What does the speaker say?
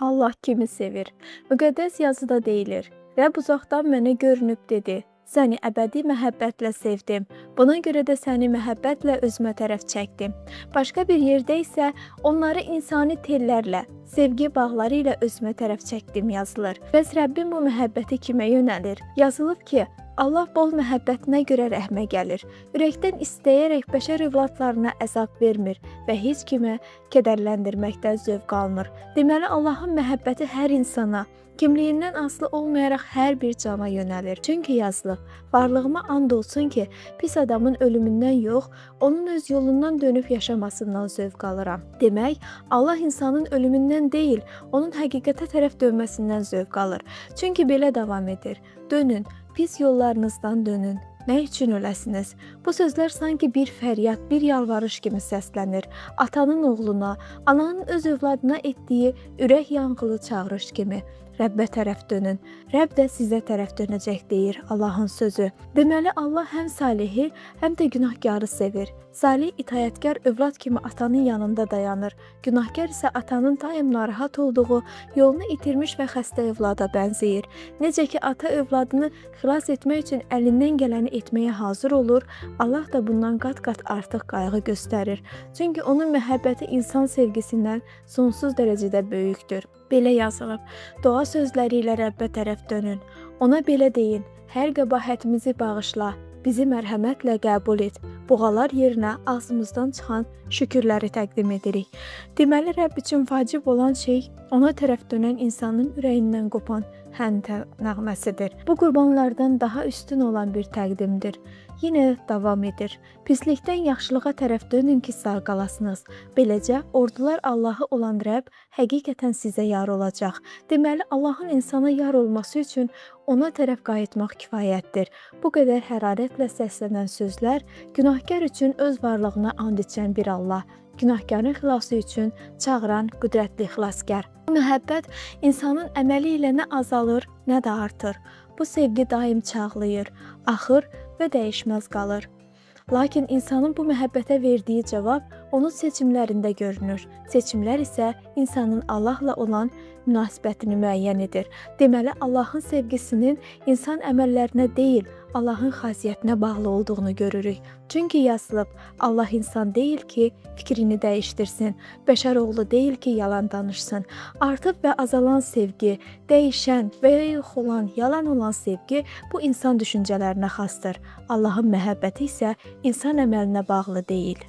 Allah kimi sevir? Müqəddəs yazıda deyilir: Rəbb uzaqdan mənə görünüb dedi: Səni əbədi məhəbbətlə sevdim. Buna görə də səni məhəbbətlə özümə tərəf çəkdim. Başqa bir yerdə isə onları insani tellərlə, sevgi bağları ilə özümə tərəf çəkdim yazılır. Bəs Rəbbin bu məhəbbəti kimə yönəlir? Yazılıb ki, Allah bol məhəbbətinə görə rəhmə gəlir. Ürəkdən istəyərək bəşər övladlarına əzab vermir və heç kimə kədərləndirməkdən zövq almır. Deməli, Allahın məhəbbəti hər insana, kimliyindən asılı olmayaraq hər bir cana yönəlir. Çünki yazılıb: varlığıma and olsun ki, pis adamın ölümündən yox, onun öz yolundan dönüb yaşamasından zövq alıram. Demək, Allah insanın ölümündən deyil, onun həqiqətə tərəf dönməsindən zövq alır. Çünki belə davam edir: dönün, pis yollarınızdan dönün. Nə üçün öləsiniz? Bu sözlər sanki bir fəryad, bir yalvarış kimi səslənir. Atanın oğluna, ananın öz övladına etdiyi ürək yanğılı çağırış kimi. Rəbbə tərəf dönün. Rəbb də sizə tərəf dönəcək deyir Allahın sözü. Deməli, Allah həm salihi, həm də günahkarı sevir. Salih itayətkar övlad kimi atanın yanında dayanır. Günahkar isə atanın daim narahat olduğu, yolunu itirmiş və xəstə övlada bənzəyir. Necə ki, ata övladını xilas etmək üçün əlindən gələni etməyə hazır olur, Allah da bundan qat-qat artıq qayğı göstərir. Çünki onun məhəbbəti insan sevgisindən sonsuz dərəcədə böyükdür. Belə yazılıb: dua sözləri ilə Rəbbə tərəf dönün. Ona belə deyin: hər qəbahətimizi bağışla, bizi mərhəmətlə qəbul et. Buğalar yerinə ağzımızdan çıxan şükürləri təqdim edirik. Deməli, Rəbb üçün vacib olan şey ona tərəf dönən insanın ürəyindən qopan həntə nəğməsidir. Bu qurbanlardan daha üstün olan bir təqdimdir. Yenə davam edir: pislikdən yaxşılığa tərəf dönün ki, sağ qalasınız. Beləcə, ordular Allahı olan Rəbb həqiqətən sizə yar olacaq. Deməli, Allahın insana yar olması üçün ona tərəf qayıtmaq kifayətdir. Bu qədər hərarətlə səslənən sözlər günahkar üçün öz varlığına and içən bir Allah, günahkarın xilası üçün çağıran qüdrətli xilaskar. Bu məhəbbət insanın əməli ilə nə azalır, nə də artır. Bu sevgi daim çağlayır, axır və dəyişməz qalır. Lakin insanın bu məhəbbətə verdiyi cavab onun seçimlərində görünür. Seçimlər isə insanın Allahla olan münasibətini müəyyən edir. Deməli, Allahın sevgisinin insan əməllərinə deyil, Allahın xasiyyətinə bağlı olduğunu görürük. Çünki yazılıb: Allah insan deyil ki, fikrini dəyişdirsin, bəşər oğlu deyil ki, yalan danışsın. Artıb və azalan sevgi, dəyişən və ya yox olan, yalan olan sevgi bu insan düşüncələrinə xasdır. Allahın məhəbbəti isə insan əməlinə bağlı deyil.